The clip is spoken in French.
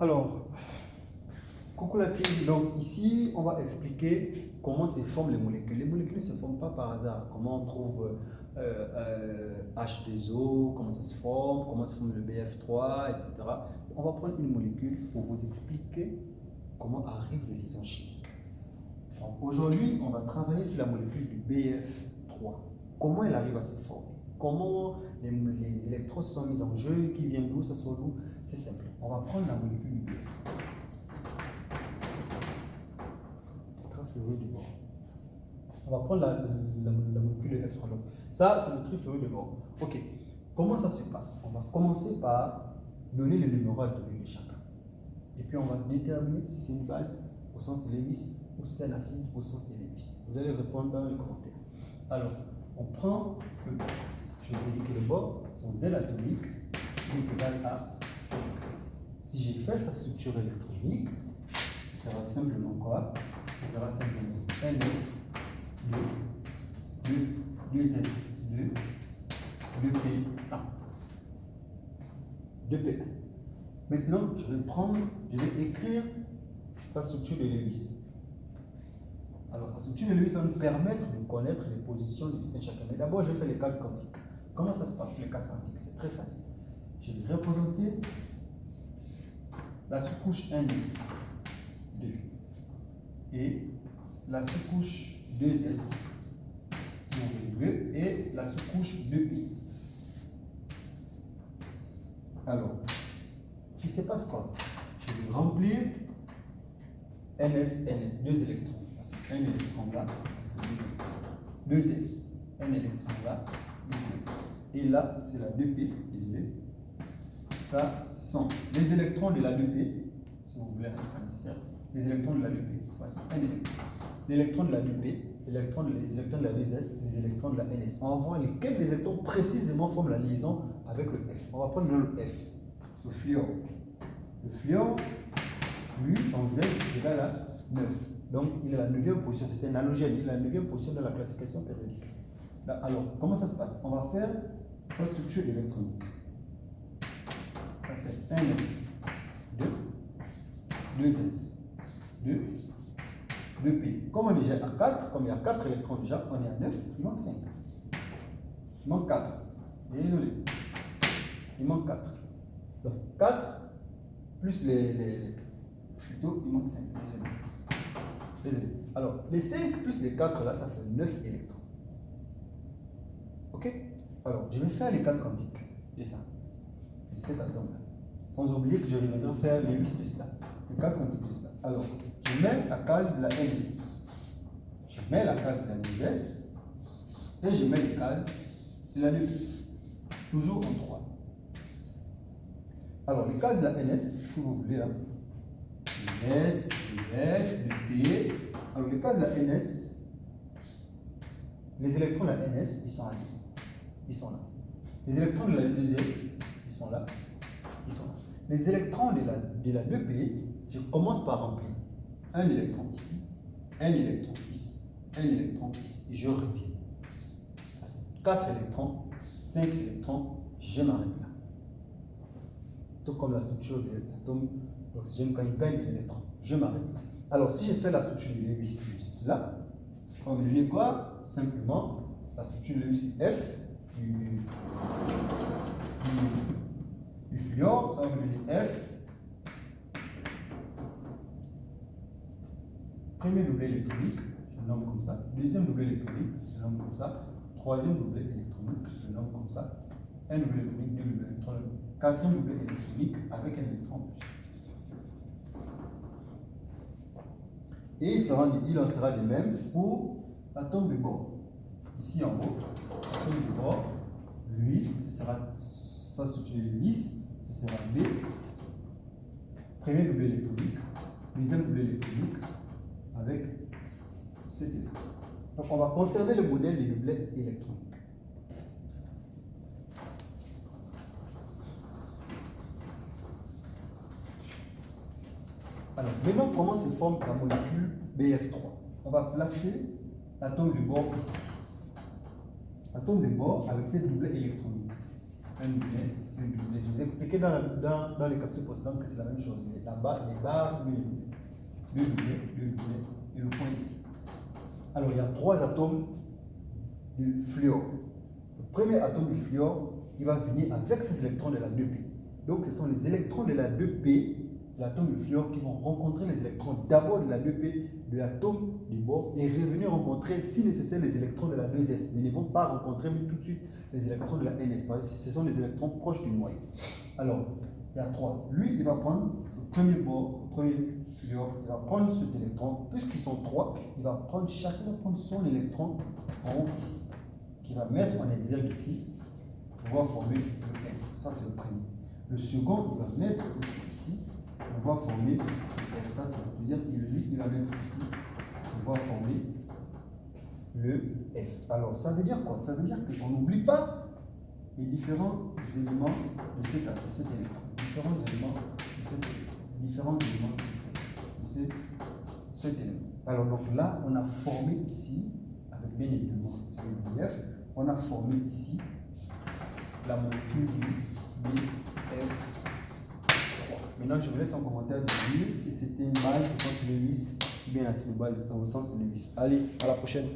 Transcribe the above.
Alors, coucou la team. Donc ici, on va expliquer comment se forment les molécules. Les molécules ne se forment pas par hasard. Comment on trouve H2O, comment ça se forme, comment se forme le BF3, etc. On va prendre une molécule pour vous expliquer comment arrivent les liaisons chimiques. Aujourd'hui, on va travailler sur la molécule du BF3. Comment elle arrive à se former? Comment les électrons sont mis en jeu, qui viennent d'où, ça sort d'où? C'est simple. On va prendre la molécule du BF3. Trifluorure de bord. On va prendre la molécule de F3. Donc, ça, c'est le trifluorure de bord. Ok. Comment ça se passe? On va commencer par donner le numéro atomique de chacun. Et puis, on va déterminer si c'est une base au sens de Lewis ou si c'est un acide au sens de Lewis. Vous allez répondre dans les commentaires. Alors, on prend le bord. Je vous ai dit que le bord, son Z atomique est égal à 5. Si j'ai fait sa structure électronique, ce sera simplement quoi? Ce sera simplement NS, 2S, 2P1. 2P1. Maintenant, je vais écrire sa structure de Lewis. Alors, sa structure de Lewis va nous permettre de connaître les positions de tout un chacun. Mais d'abord, je fais les cases quantiques. Comment ça se passe pour les cases quantiques? C'est très facile. Je vais représenter la sous-couche 1S, 2. Et la sous-couche 2S, si on veut, 2, et la sous-couche 2P. Alors, il se passe quoi? Je vais remplir NS, 2 électrons. Un électron là, 2S, un électron là, et là, c'est la 2P, désolé. Ça, ce sont les électrons de la 2P, si vous voulez, c'est pas nécessaire. Les électrons de la 2P, voici un électron. L'électron de la 2P, les électrons de la 2S, les électrons de la NS. On va voir lesquels les électrons précisément forment la liaison avec le F. On va prendre le F, le fluor. Le fluor, lui, son Z, c'est égal à 9. Donc, il est la 9e position, c'est un halogène, il est la 9e position de la classification périodique. Là, alors, comment ça se passe? On va faire sa structure électronique. Ça fait 1S, 2, 2S, 2, 2P. Comme on est déjà à 4, comme il y a 4 électrons déjà, on est à 9, il manque 5. Il manque 4. Désolé. Il manque 4. Donc, 4 plus plutôt, il manque 5. Désolé. Alors, les 5 plus les 4 là, ça fait 9 électrons. Ok? Alors, je vais faire les cases quantiques de ça, de cet atome là. Sans oublier que je vais faire les 8 de cela, les cases quantiques de cela. Alors, je mets la case de la NS, je mets la case de la 2S, et je mets les cases de la 2P. Toujours en 3. Alors, les cases de la NS, si vous voulez, là, S, 2S, 2P. Alors, les cases de la NS, les électrons de la NS, ils sont là. Ils sont là. Les électrons de la 2S, ils sont là. Ils sont là. Les électrons de la 2P, je commence par remplir un électron ici, un électron ici, un électron ici, et je reviens. 4 électrons, 5 électrons, je m'arrête là. Tout comme la structure de l'atome d'oxygène quand il gagne des électrons. Je m'arrête là. Alors, si je fais la structure de Lewis là, on va me donner quoi? Simplement, la structure de Lewis F du fluor, ça va me donner F. Premier doublet électronique, je le nomme comme ça. Deuxième doublet électronique, je le nomme comme ça. Troisième doublet électronique, je le nomme comme ça. Un doublet électronique, deux doublets électroniques. Quatrième doublet électronique avec un électron en plus. Et il en sera de même pour l'atome de bord. Ici en haut, l'atome de bord, lui, ce sera sa structure de Lewis, ce sera B. Premier doublet électronique, deuxième doublet électronique avec cet électron. Donc on va conserver le modèle des doublets électroniques. Alors, maintenant, comment se forme la molécule BF3? On va placer l'atome de bord ici. L'atome de bord avec cette doublet électronique. Un doublet Je vous ai expliqué dans les capsules précédentes que c'est la même chose. Là-bas, les barres, le doublé et le point ici. Alors, il y a 3 atomes du fluor. Le premier atome du fluor, il va venir avec ces électrons de la 2p. Donc, ce sont les électrons de la 2p, l'atome de fluor, qui vont rencontrer les électrons d'abord de la 2p, de l'atome du bord, et revenir rencontrer, si nécessaire, les électrons de la 2s. Mais ils ne vont pas rencontrer tout de suite les électrons de la ns, parce que ce sont les électrons proches du noyau. Alors, il y a 3. Lui, il va prendre le premier bord, le premier fluor, il va prendre cet électron, puisqu'ils sont 3, il va prendre, chacun va prendre son électron en haut ici, qu'il va mettre en exergue ici, pour pouvoir former le F. Ça, c'est le premier. Le second, il va mettre aussi ici, pour pouvoir former le F. Ça, c'est le deuxième. Et lui, il va mettre ici, pour pouvoir former le F. Alors, ça veut dire quoi? Ça veut dire qu'on n'oublie pas les différents éléments de cet électron. Différents éléments de cet élément. Alors, donc là, on a formé ici, avec bien évidemment le BF, on a formé ici la molécule du BF3. Maintenant, je vous laisse en commentaire de dire si c'était une base au sens de Lewis ou bien la base au sens de Lewis. Allez, à la prochaine.